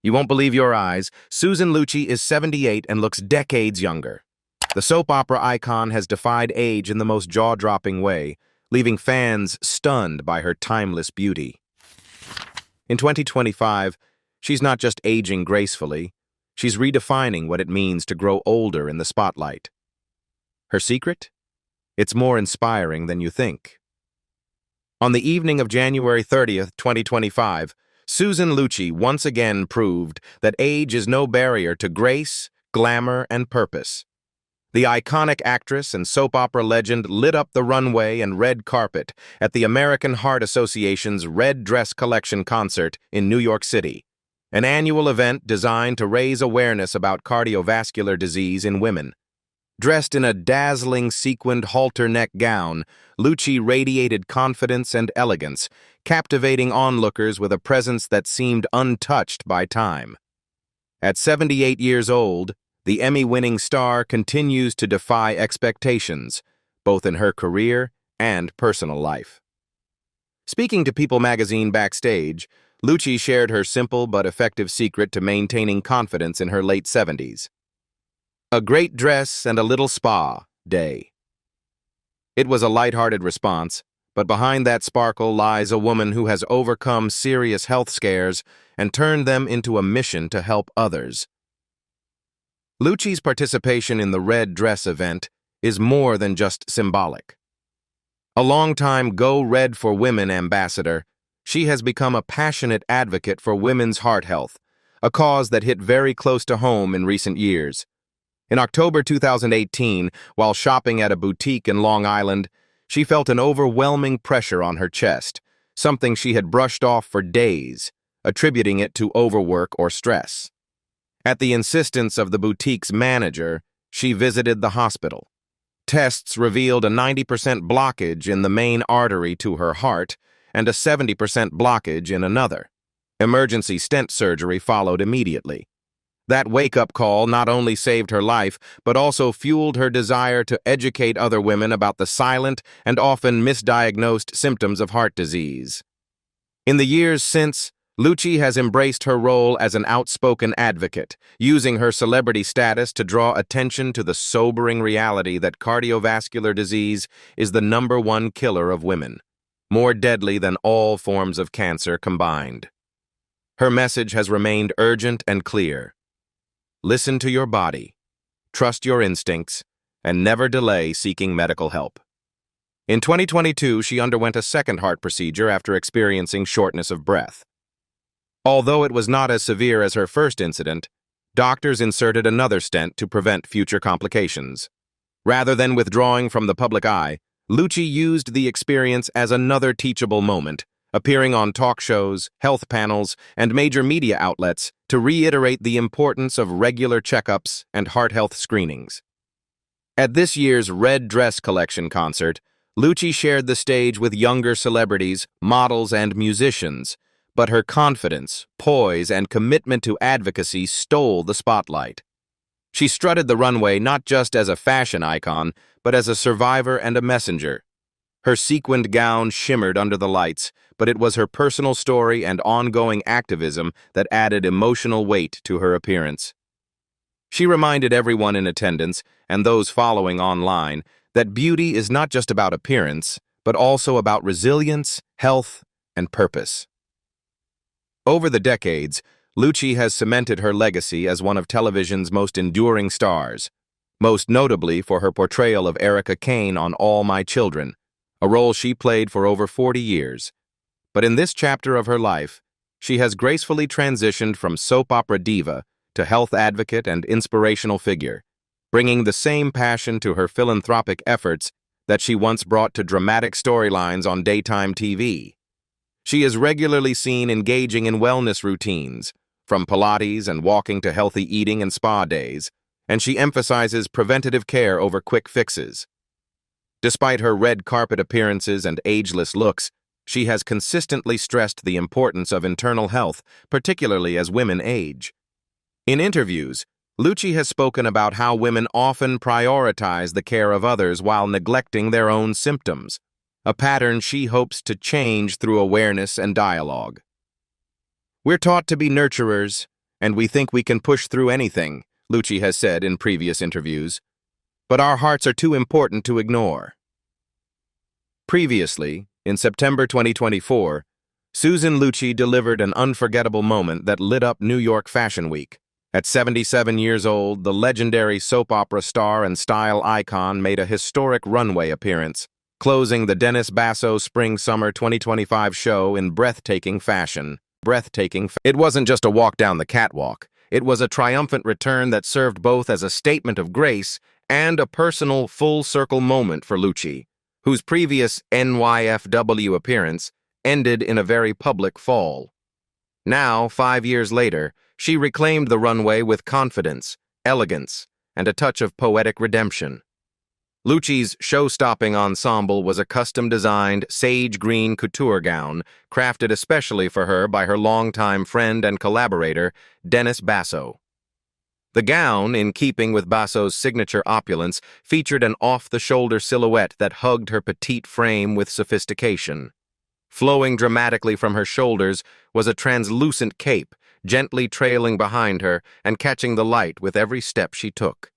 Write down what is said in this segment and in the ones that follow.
You won't believe your eyes. Susan Lucci is 78 and looks decades younger. The soap opera icon has defied age in the most jaw-dropping way, leaving fans stunned by her timeless beauty. In 2025, she's not just aging gracefully, she's redefining what it means to grow older in the spotlight. Her secret? It's more inspiring than you think. On the evening of January 30th, 2025, Susan Lucci once again proved that age is no barrier to grace, glamour, and purpose. The iconic actress and soap opera legend lit up the runway and red carpet at the American Heart Association's Red Dress Collection concert in New York City, an annual event designed to raise awareness about cardiovascular disease in women. Dressed in a dazzling sequined halter neck gown, Lucci radiated confidence and elegance, captivating onlookers with a presence that seemed untouched by time. At 78 years old, the Emmy-winning star continues to defy expectations, both in her career and personal life. Speaking to People magazine backstage, Lucci shared her simple but effective secret to maintaining confidence in her late 70s. A great dress and a little spa day. It was a lighthearted response, but behind that sparkle lies a woman who has overcome serious health scares and turned them into a mission to help others. Lucci's participation in the red dress event is more than just symbolic. A longtime Go Red for Women ambassador, she has become a passionate advocate for women's heart health, a cause that hit very close to home in recent years. In October 2018, while shopping at a boutique in Long Island, she felt an overwhelming pressure on her chest, something she had brushed off for days, attributing it to overwork or stress. At the insistence of the boutique's manager, she visited the hospital. Tests revealed a 90% blockage in the main artery to her heart and a 70% blockage in another. Emergency stent surgery followed immediately. That wake-up call not only saved her life, but also fueled her desire to educate other women about the silent and often misdiagnosed symptoms of heart disease. In the years since, Lucci has embraced her role as an outspoken advocate, using her celebrity status to draw attention to the sobering reality that cardiovascular disease is the #1 killer of women, more deadly than all forms of cancer combined. Her message has remained urgent and clear. Listen to your body, trust your instincts, and never delay seeking medical help. In 2022, she underwent a second heart procedure after experiencing shortness of breath. Although it was not as severe as her first incident, doctors inserted another stent to prevent future complications. Rather than withdrawing from the public eye, Lucci used the experience as another teachable moment, appearing on talk shows, health panels, and major media outlets to reiterate the importance of regular checkups and heart health screenings. At this year's Red Dress Collection concert, Lucci shared the stage with younger celebrities, models, and musicians, but her confidence, poise, and commitment to advocacy stole the spotlight. She strutted the runway not just as a fashion icon, but as a survivor and a messenger. Her sequined gown shimmered under the lights, but it was her personal story and ongoing activism that added emotional weight to her appearance. She reminded everyone in attendance, and those following online, that beauty is not just about appearance, but also about resilience, health, and purpose. Over the decades, Lucci has cemented her legacy as one of television's most enduring stars, most notably for her portrayal of Erica Kane on All My Children, a role she played for over 40 years. But in this chapter of her life, she has gracefully transitioned from soap opera diva to health advocate and inspirational figure, bringing the same passion to her philanthropic efforts that she once brought to dramatic storylines on daytime TV. She is regularly seen engaging in wellness routines, from Pilates and walking to healthy eating and spa days, and she emphasizes preventative care over quick fixes. Despite her red carpet appearances and ageless looks, she has consistently stressed the importance of internal health, particularly as women age. In interviews, Lucci has spoken about how women often prioritize the care of others while neglecting their own symptoms, a pattern she hopes to change through awareness and dialogue. We're taught to be nurturers, And we think we can push through anything, Lucci has said in previous interviews. But our hearts are too important to ignore. Previously, in September 2024, Susan Lucci delivered an unforgettable moment that lit up New York Fashion Week. At 77 years old, the legendary soap opera star and style icon made a historic runway appearance, closing the Dennis Basso Spring-Summer 2025 show in breathtaking fashion. It wasn't just a walk down the catwalk. It was a triumphant return that served both as a statement of grace and a personal full-circle moment for Lucci, whose previous NYFW appearance ended in a very public fall. Now, 5 years later, she reclaimed the runway with confidence, elegance, and a touch of poetic redemption. Lucci's show-stopping ensemble was a custom-designed sage green couture gown crafted especially for her by her longtime friend and collaborator, Dennis Basso. The gown, in keeping with Basso's signature opulence, featured an off-the-shoulder silhouette that hugged her petite frame with sophistication. Flowing dramatically from her shoulders was a translucent cape, gently trailing behind her and catching the light with every step she took.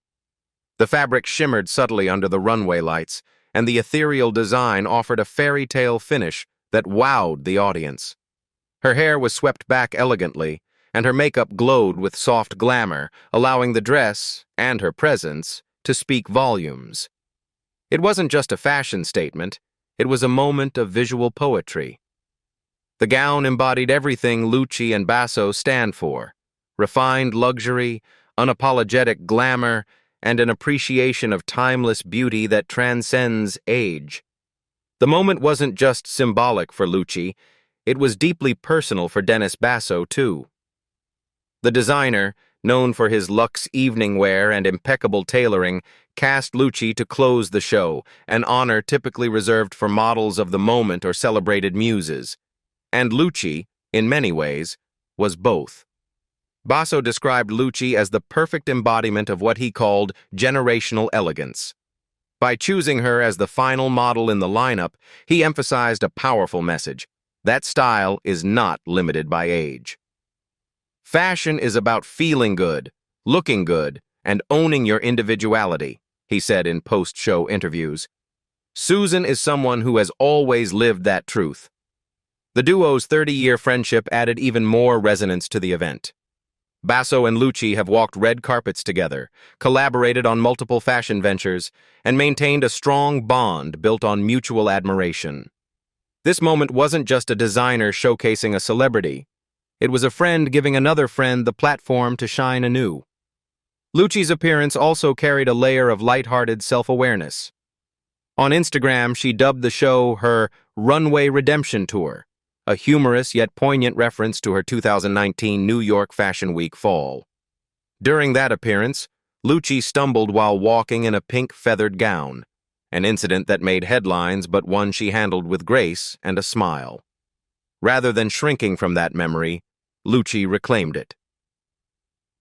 The fabric shimmered subtly under the runway lights, and the ethereal design offered a fairy tale finish that wowed the audience. Her hair was swept back elegantly, and her makeup glowed with soft glamour, allowing the dress, and her presence, to speak volumes. It wasn't just a fashion statement, it was a moment of visual poetry. The gown embodied everything Lucci and Basso stand for: refined luxury, unapologetic glamour, and an appreciation of timeless beauty that transcends age. The moment wasn't just symbolic for Lucci, it was deeply personal for Dennis Basso, too. The designer, known for his luxe evening wear and impeccable tailoring, cast Lucci to close the show, an honor typically reserved for models of the moment or celebrated muses. And Lucci, in many ways, was both. Basso described Lucci as the perfect embodiment of what he called generational elegance. By choosing her as the final model in the lineup, he emphasized a powerful message: that style is not limited by age. Fashion is about feeling good, looking good, and owning your individuality, he said in post-show interviews. Susan is someone who has always lived that truth. The duo's 30-year friendship added even more resonance to the event. Basso and Lucci have walked red carpets together, collaborated on multiple fashion ventures, and maintained a strong bond built on mutual admiration. This moment wasn't just a designer showcasing a celebrity. It was a friend giving another friend the platform to shine anew. Lucci's appearance also carried a layer of lighthearted self-awareness. On Instagram, she dubbed the show her Runway Redemption Tour, a humorous yet poignant reference to her 2019 New York Fashion Week fall. During that appearance, Lucci stumbled while walking in a pink feathered gown, an incident that made headlines but one she handled with grace and a smile. Rather than shrinking from that memory, Lucci reclaimed it.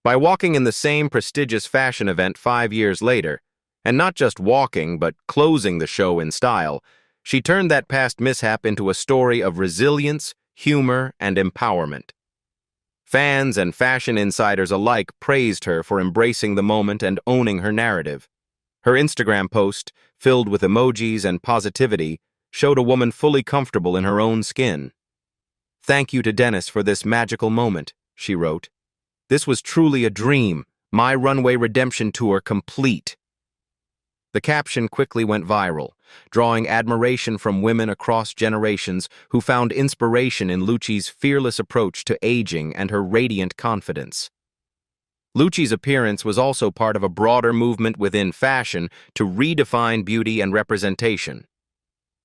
By walking in the same prestigious fashion event 5 years later, and not just walking but closing the show in style, she turned that past mishap into a story of resilience, humor, and empowerment. Fans and fashion insiders alike praised her for embracing the moment and owning her narrative. Her Instagram post, filled with emojis and positivity, showed a woman fully comfortable in her own skin. "Thank you to Dennis for this magical moment," she wrote. "This was truly a dream, my runway redemption tour complete." The caption quickly went viral, drawing admiration from women across generations who found inspiration in Lucci's fearless approach to aging and her radiant confidence. Lucci's appearance was also part of a broader movement within fashion to redefine beauty and representation.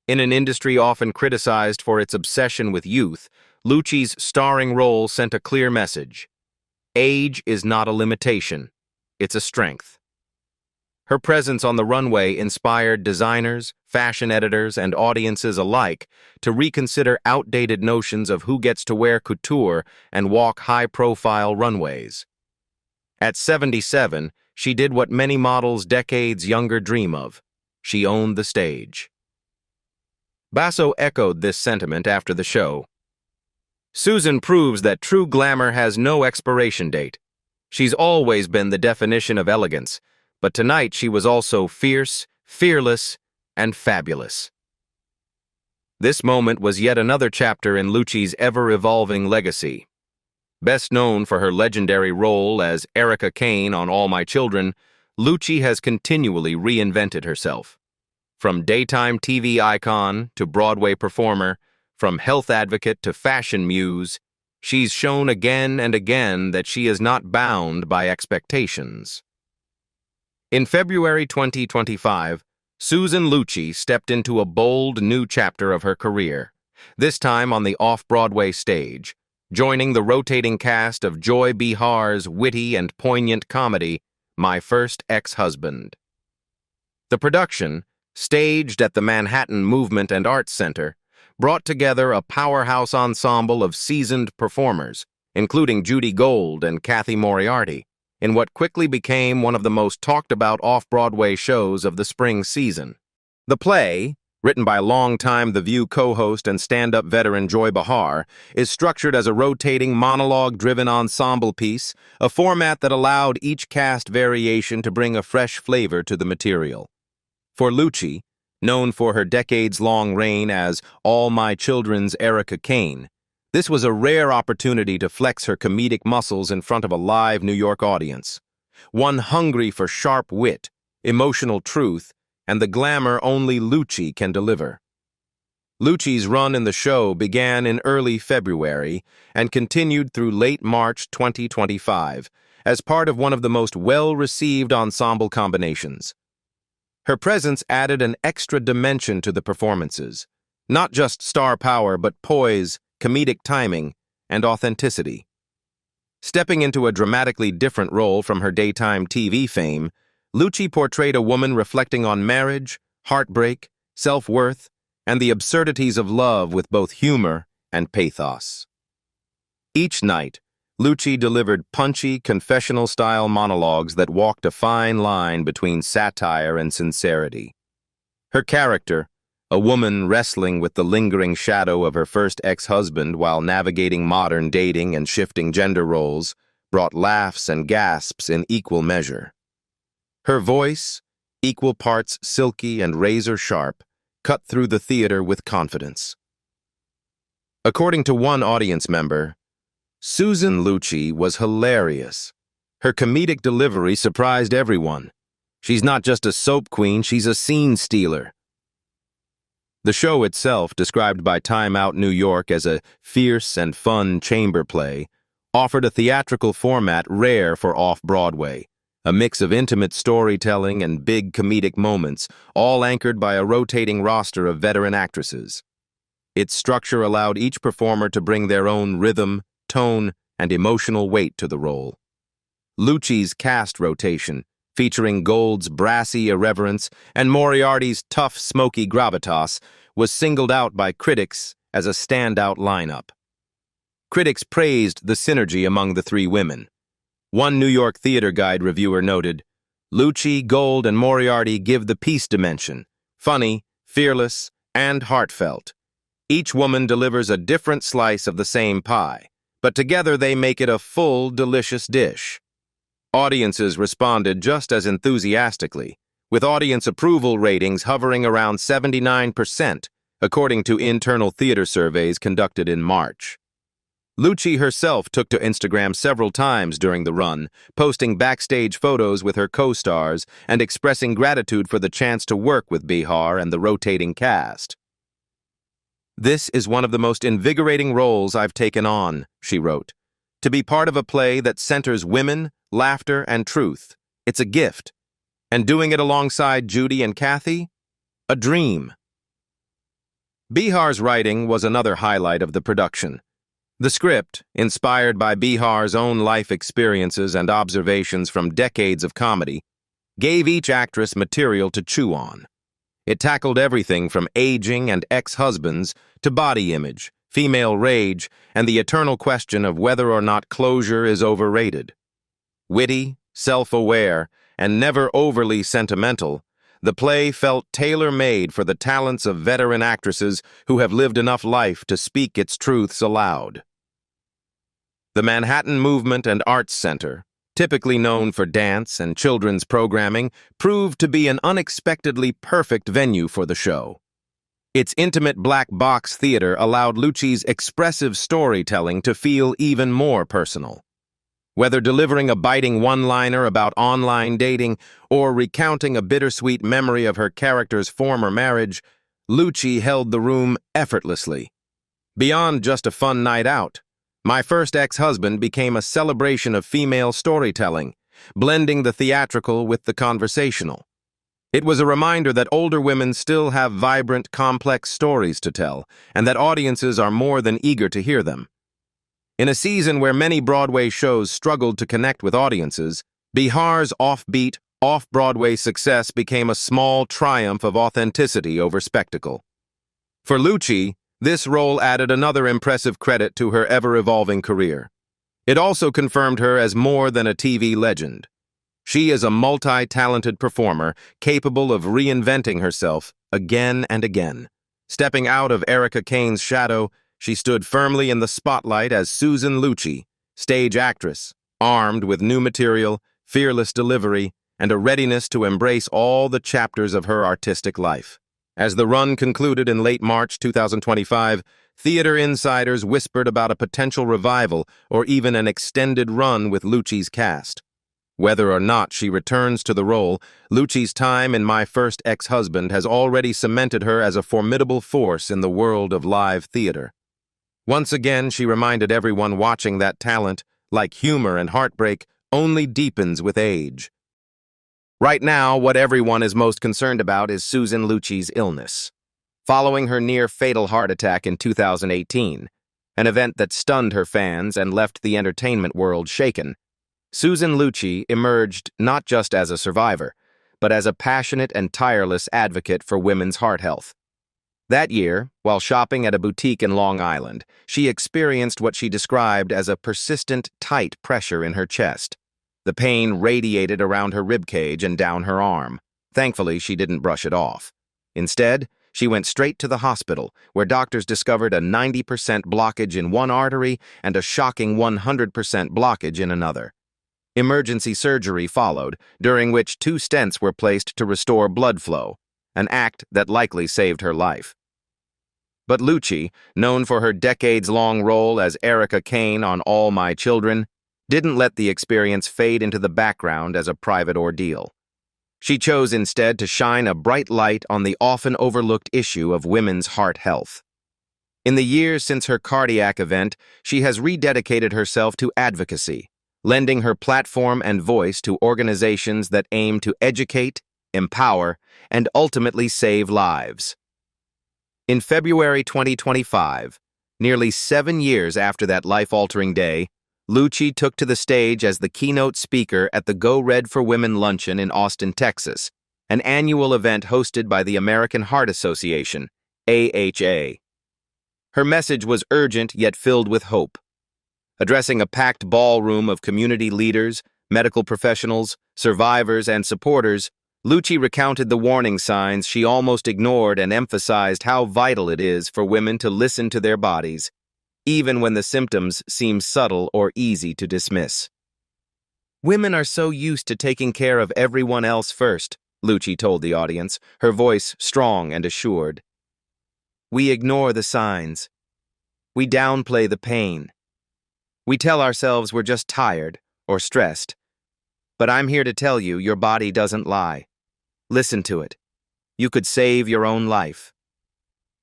In an industry often criticized for its obsession with youth, Lucci's starring role sent a clear message: age is not a limitation, it's a strength. Her presence on the runway inspired designers, fashion editors, and audiences alike to reconsider outdated notions of who gets to wear couture and walk high-profile runways. At 77, she did what many models decades younger dream of. She owned the stage. Basso echoed this sentiment after the show. Susan proves that true glamour has no expiration date. She's always been the definition of elegance, but tonight she was also fierce, fearless, and fabulous. This moment was yet another chapter in Lucci's ever-evolving legacy. Best known for her legendary role as Erica Kane on All My Children, Lucci has continually reinvented herself. From daytime TV icon to Broadway performer, from health advocate to fashion muse, she's shown again and again that she is not bound by expectations. In February 2025, Susan Lucci stepped into a bold new chapter of her career, this time on the Off-Broadway stage, joining the rotating cast of Joy Behar's witty and poignant comedy, My First Ex-Husband. The production, staged at the Manhattan Movement and Arts Center, brought together a powerhouse ensemble of seasoned performers, including Judy Gold and Kathy Moriarty, in what quickly became one of the most talked-about off-Broadway shows of the spring season. The play, written by longtime The View co-host and stand-up veteran Joy Behar, is structured as a rotating monologue-driven ensemble piece, a format that allowed each cast variation to bring a fresh flavor to the material. For Lucci, known for her decades-long reign as All My Children's Erica Kane, this was a rare opportunity to flex her comedic muscles in front of a live New York audience, one hungry for sharp wit, emotional truth, and the glamour only Lucci can deliver. Lucci's run in the show began in early February and continued through late March 2025 as part of one of the most well-received ensemble combinations. Her presence added an extra dimension to the performances, not just star power but poise, comedic timing, and authenticity. Stepping into a dramatically different role from her daytime TV fame, Lucci portrayed a woman reflecting on marriage, heartbreak, self-worth, and the absurdities of love with both humor and pathos. Each night, Lucci delivered punchy, confessional-style monologues that walked a fine line between satire and sincerity. Her character, a woman wrestling with the lingering shadow of her first ex-husband while navigating modern dating and shifting gender roles, brought laughs and gasps in equal measure. Her voice, equal parts silky and razor-sharp, cut through the theater with confidence. According to one audience member, Susan Lucci was hilarious. Her comedic delivery surprised everyone. She's not just a soap queen, she's a scene stealer. The show itself, described by Time Out New York as a fierce and fun chamber play, offered a theatrical format rare for Off-Broadway, a mix of intimate storytelling and big comedic moments, all anchored by a rotating roster of veteran actresses. Its structure allowed each performer to bring their own rhythm, tone, and emotional weight to the role. Lucci's cast rotation, featuring Gold's brassy irreverence and Moriarty's tough, smoky gravitas, was singled out by critics as a standout lineup. Critics praised the synergy among the three women. One New York Theater Guide reviewer noted, "Lucci, Gold, and Moriarty give the peace dimension, funny, fearless, and heartfelt. Each woman delivers a different slice of the same pie, but together they make it a full, delicious dish." Audiences responded just as enthusiastically, with audience approval ratings hovering around 79%, according to internal theater surveys conducted in March. Lucci herself took to Instagram several times during the run, posting backstage photos with her co-stars and expressing gratitude for the chance to work with Behar and the rotating cast. "This is one of the most invigorating roles I've taken on," she wrote. "To be part of a play that centers women, laughter, and truth. It's a gift. And doing it alongside Judy and Kathy? A dream." Behar's writing was another highlight of the production. The script, inspired by Behar's own life experiences and observations from decades of comedy, gave each actress material to chew on. It tackled everything from aging and ex-husbands to body image, female rage, and the eternal question of whether or not closure is overrated. Witty, self-aware, and never overly sentimental, the play felt tailor-made for the talents of veteran actresses who have lived enough life to speak its truths aloud. The Manhattan Movement and Arts Center, typically known for dance and children's programming, proved to be an unexpectedly perfect venue for the show. Its intimate black box theater allowed Lucci's expressive storytelling to feel even more personal. Whether delivering a biting one-liner about online dating or recounting a bittersweet memory of her character's former marriage, Lucci held the room effortlessly. Beyond just a fun night out, My First Ex-Husband became a celebration of female storytelling, blending the theatrical with the conversational. It was a reminder that older women still have vibrant, complex stories to tell, and that audiences are more than eager to hear them. In a season where many Broadway shows struggled to connect with audiences, Bihar's offbeat, off-Broadway success became a small triumph of authenticity over spectacle. For Lucci, this role added another impressive credit to her ever-evolving career. It also confirmed her as more than a TV legend. She is a multi-talented performer, capable of reinventing herself again and again. Stepping out of Erica Kane's shadow, she stood firmly in the spotlight as Susan Lucci, stage actress, armed with new material, fearless delivery, and a readiness to embrace all the chapters of her artistic life. As the run concluded in late March 2025, theater insiders whispered about a potential revival or even an extended run with Lucci's cast. Whether or not she returns to the role, Lucci's time in My First Ex-Husband has already cemented her as a formidable force in the world of live theater. Once again, she reminded everyone watching that talent, like humor and heartbreak, only deepens with age. Right now, what everyone is most concerned about is Susan Lucci's illness. Following her near-fatal heart attack in 2018, an event that stunned her fans and left the entertainment world shaken, Susan Lucci emerged not just as a survivor, but as a passionate and tireless advocate for women's heart health. That year, while shopping at a boutique in Long Island, she experienced what she described as a persistent, tight pressure in her chest. The pain radiated around her ribcage and down her arm. Thankfully, she didn't brush it off. Instead, she went straight to the hospital, where doctors discovered a 90% blockage in one artery and a shocking 100% blockage in another. Emergency surgery followed, during which 2 stents were placed to restore blood flow, an act that likely saved her life. But Lucci, known for her decades-long role as Erica Kane on All My Children, didn't let the experience fade into the background as a private ordeal. She chose instead to shine a bright light on the often overlooked issue of women's heart health. In the years since her cardiac event, she has rededicated herself to advocacy, lending her platform and voice to organizations that aim to educate, empower, and ultimately save lives. In February 2025, nearly 7 years after that life-altering day, Lucci took to the stage as the keynote speaker at the Go Red for Women luncheon in Austin, Texas, an annual event hosted by the American Heart Association, AHA. Her message was urgent yet filled with hope. Addressing a packed ballroom of community leaders, medical professionals, survivors, and supporters, Lucci recounted the warning signs she almost ignored and emphasized how vital it is for women to listen to their bodies, even when the symptoms seem subtle or easy to dismiss. "Women are so used to taking care of everyone else first," Lucci told the audience, her voice strong and assured. "We ignore the signs. We downplay the pain. We tell ourselves we're just tired or stressed. But I'm here to tell you your body doesn't lie. Listen to it. You could save your own life."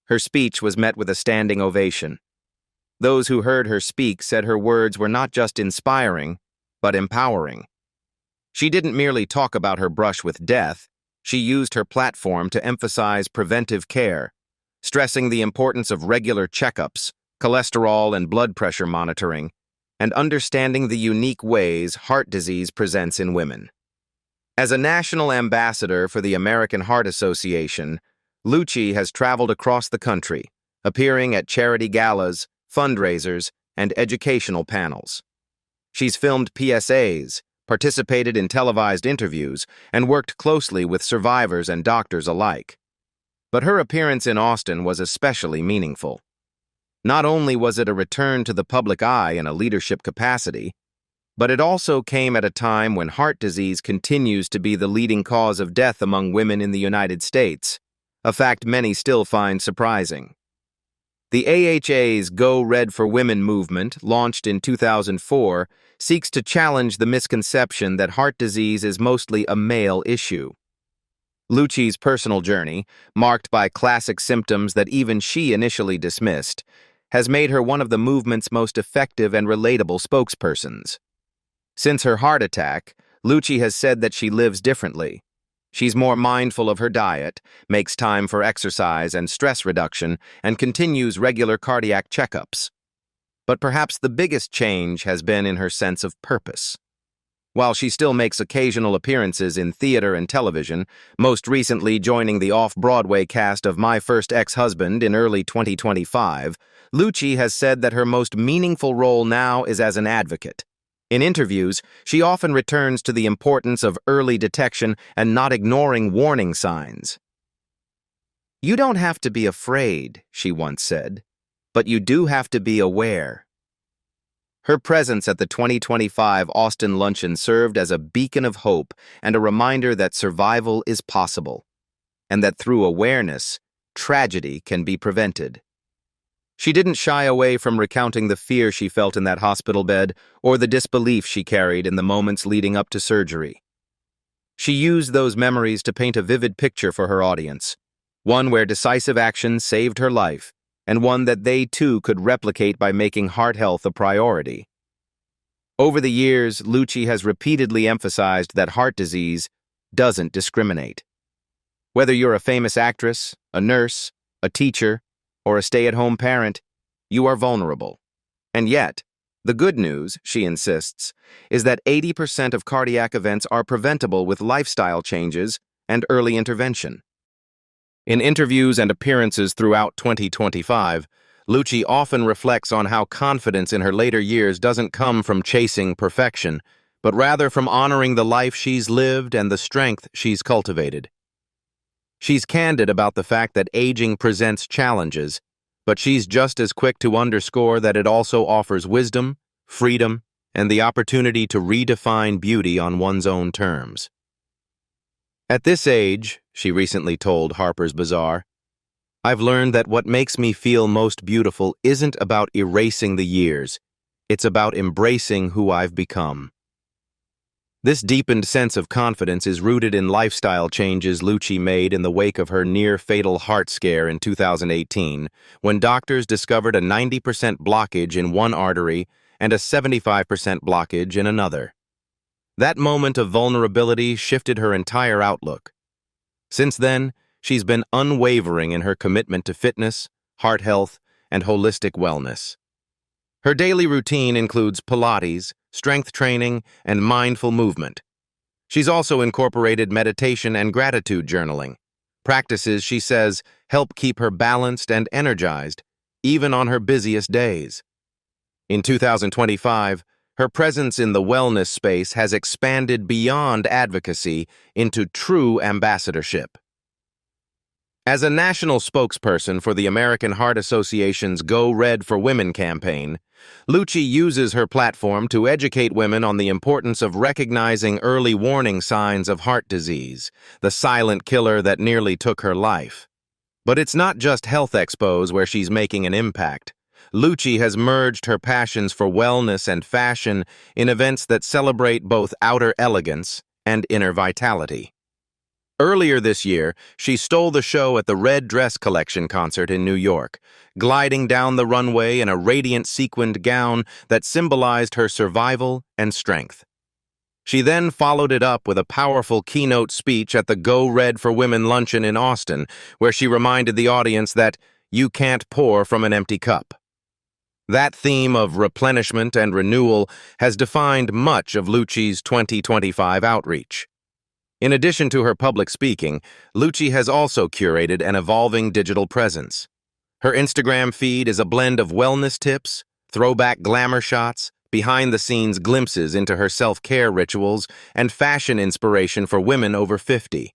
Her speech was met with a standing ovation. Those who heard her speak said her words were not just inspiring, but empowering. She didn't merely talk about her brush with death, she used her platform to emphasize preventive care, stressing the importance of regular checkups, cholesterol and blood pressure monitoring, and understanding the unique ways heart disease presents in women. As a national ambassador for the American Heart Association, Lucci has traveled across the country, appearing at charity galas, fundraisers, and educational panels. She's filmed PSAs, participated in televised interviews, and worked closely with survivors and doctors alike. But her appearance in Austin was especially meaningful. Not only was it a return to the public eye in a leadership capacity, but it also came at a time when heart disease continues to be the leading cause of death among women in the United States, a fact many still find surprising. The AHA's Go Red for Women movement, launched in 2004, seeks to challenge the misconception that heart disease is mostly a male issue. Lucci's personal journey, marked by classic symptoms that even she initially dismissed, has made her one of the movement's most effective and relatable spokespersons. Since her heart attack, Lucci has said that she lives differently. She's more mindful of her diet, makes time for exercise and stress reduction, and continues regular cardiac checkups. But perhaps the biggest change has been in her sense of purpose. While she still makes occasional appearances in theater and television, most recently joining the Off-Broadway cast of My First Ex-Husband in early 2025, Lucci has said that her most meaningful role now is as an advocate. In interviews, she often returns to the importance of early detection and not ignoring warning signs. "You don't have to be afraid," she once said, "but you do have to be aware." Her presence at the 2025 Austin luncheon served as a beacon of hope and a reminder that survival is possible, and that through awareness, tragedy can be prevented. She didn't shy away from recounting the fear she felt in that hospital bed or the disbelief she carried in the moments leading up to surgery. She used those memories to paint a vivid picture for her audience, one where decisive action saved her life, and one that they too could replicate by making heart health a priority. Over the years, Lucci has repeatedly emphasized that heart disease doesn't discriminate. Whether you're a famous actress, a nurse, a teacher, or a stay-at-home parent, you are vulnerable. And yet, the good news, she insists, is that 80% of cardiac events are preventable with lifestyle changes and early intervention. In interviews and appearances throughout 2025, Lucci often reflects on how confidence in her later years doesn't come from chasing perfection, but rather from honoring the life she's lived and the strength she's cultivated. She's candid about the fact that aging presents challenges, but she's just as quick to underscore that it also offers wisdom, freedom, and the opportunity to redefine beauty on one's own terms. "At this age," she recently told Harper's Bazaar, "I've learned that what makes me feel most beautiful isn't about erasing the years, it's about embracing who I've become." This deepened sense of confidence is rooted in lifestyle changes Lucci made in the wake of her near-fatal heart scare in 2018, when doctors discovered a 90% blockage in one artery and a 75% blockage in another. That moment of vulnerability shifted her entire outlook. Since then, she's been unwavering in her commitment to fitness, heart health, and holistic wellness. Her daily routine includes Pilates, strength training, and mindful movement. She's also incorporated meditation and gratitude journaling. Practices, she says, help keep her balanced and energized, even on her busiest days. In 2025, her presence in the wellness space has expanded beyond advocacy into true ambassadorship. As a national spokesperson for the American Heart Association's Go Red for Women campaign, Lucci uses her platform to educate women on the importance of recognizing early warning signs of heart disease, the silent killer that nearly took her life. But it's not just health expos where she's making an impact. Lucci has merged her passions for wellness and fashion in events that celebrate both outer elegance and inner vitality. Earlier this year, she stole the show at the Red Dress Collection concert in New York, gliding down the runway in a radiant sequined gown that symbolized her survival and strength. She then followed it up with a powerful keynote speech at the Go Red for Women luncheon in Austin, where she reminded the audience that you can't pour from an empty cup. That theme of replenishment and renewal has defined much of Lucci's 2025 outreach. In addition to her public speaking, Lucci has also curated an evolving digital presence. Her Instagram feed is a blend of wellness tips, throwback glamour shots, behind-the-scenes glimpses into her self-care rituals, and fashion inspiration for women over 50.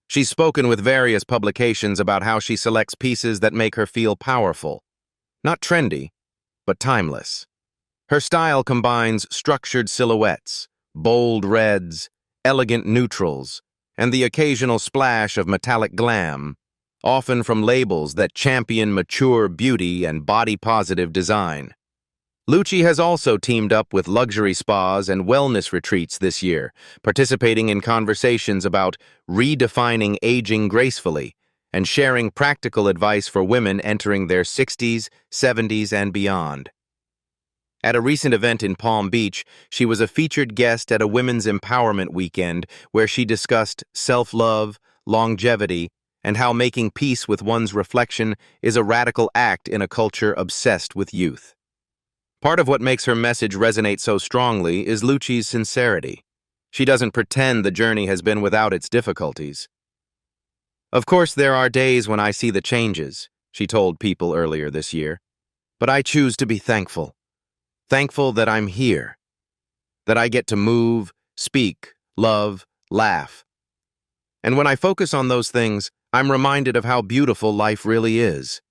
She's spoken with various publications about how she selects pieces that make her feel powerful. Not trendy, but timeless. Her style combines structured silhouettes, bold reds, elegant neutrals, and the occasional splash of metallic glam, often from labels that champion mature beauty and body-positive design. Lucci has also teamed up with luxury spas and wellness retreats this year, participating in conversations about redefining aging gracefully and sharing practical advice for women entering their 60s, 70s, and beyond. At a recent event in Palm Beach, she was a featured guest at a women's empowerment weekend where she discussed self-love, longevity, and how making peace with one's reflection is a radical act in a culture obsessed with youth. Part of what makes her message resonate so strongly is Lucci's sincerity. She doesn't pretend the journey has been without its difficulties. Of course, there are days when I see the changes, she told People earlier this year, but I choose to be thankful. Thankful that I'm here, that I get to move, speak, love, laugh. And when I focus on those things, I'm reminded of how beautiful life really is.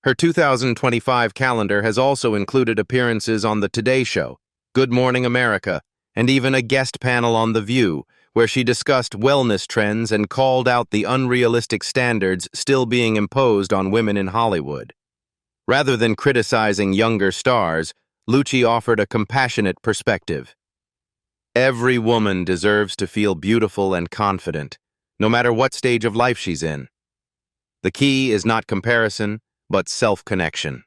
Her 2025 calendar has also included appearances on The Today Show, Good Morning America, and even a guest panel on The View, where she discussed wellness trends and called out the unrealistic standards still being imposed on women in Hollywood. Rather than criticizing younger stars, Lucci offered a compassionate perspective. Every woman deserves to feel beautiful and confident, no matter what stage of life she's in. The key is not comparison, but self-connection.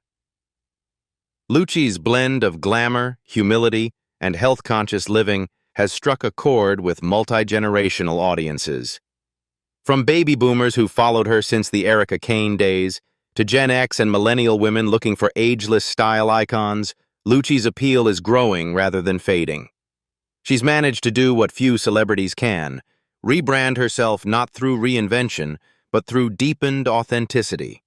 Lucci's blend of glamour, humility, and health-conscious living has struck a chord with multi-generational audiences. From baby boomers who followed her since the Erica Kane days, to Gen X and millennial women looking for ageless style icons, Lucci's appeal is growing rather than fading. She's managed to do what few celebrities can, rebrand herself not through reinvention, but through deepened authenticity.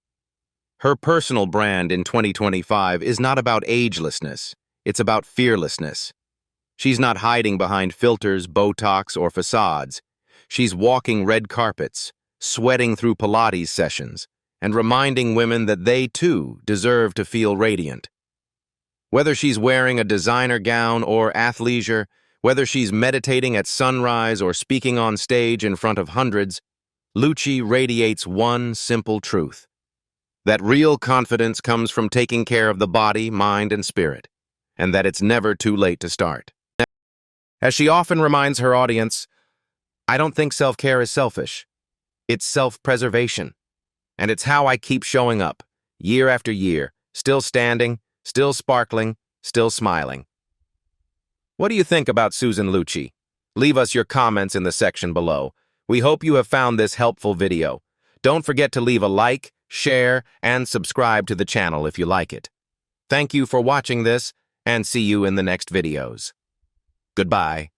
Her personal brand in 2025 is not about agelessness, it's about fearlessness. She's not hiding behind filters, Botox, or facades. She's walking red carpets, sweating through Pilates sessions, and reminding women that they, too, deserve to feel radiant. Whether she's wearing a designer gown or athleisure, whether she's meditating at sunrise or speaking on stage in front of hundreds, Lucci radiates one simple truth: that real confidence comes from taking care of the body, mind, and spirit, and that it's never too late to start. As she often reminds her audience, I don't think self-care is selfish. It's self-preservation. And it's how I keep showing up, year after year, still standing, still sparkling, still smiling. What do you think about Susan Lucci? Leave us your comments in the section below. We hope you have found this helpful video. Don't forget to leave a like, share, and subscribe to the channel if you like it. Thank you for watching this, and see you in the next videos. Goodbye.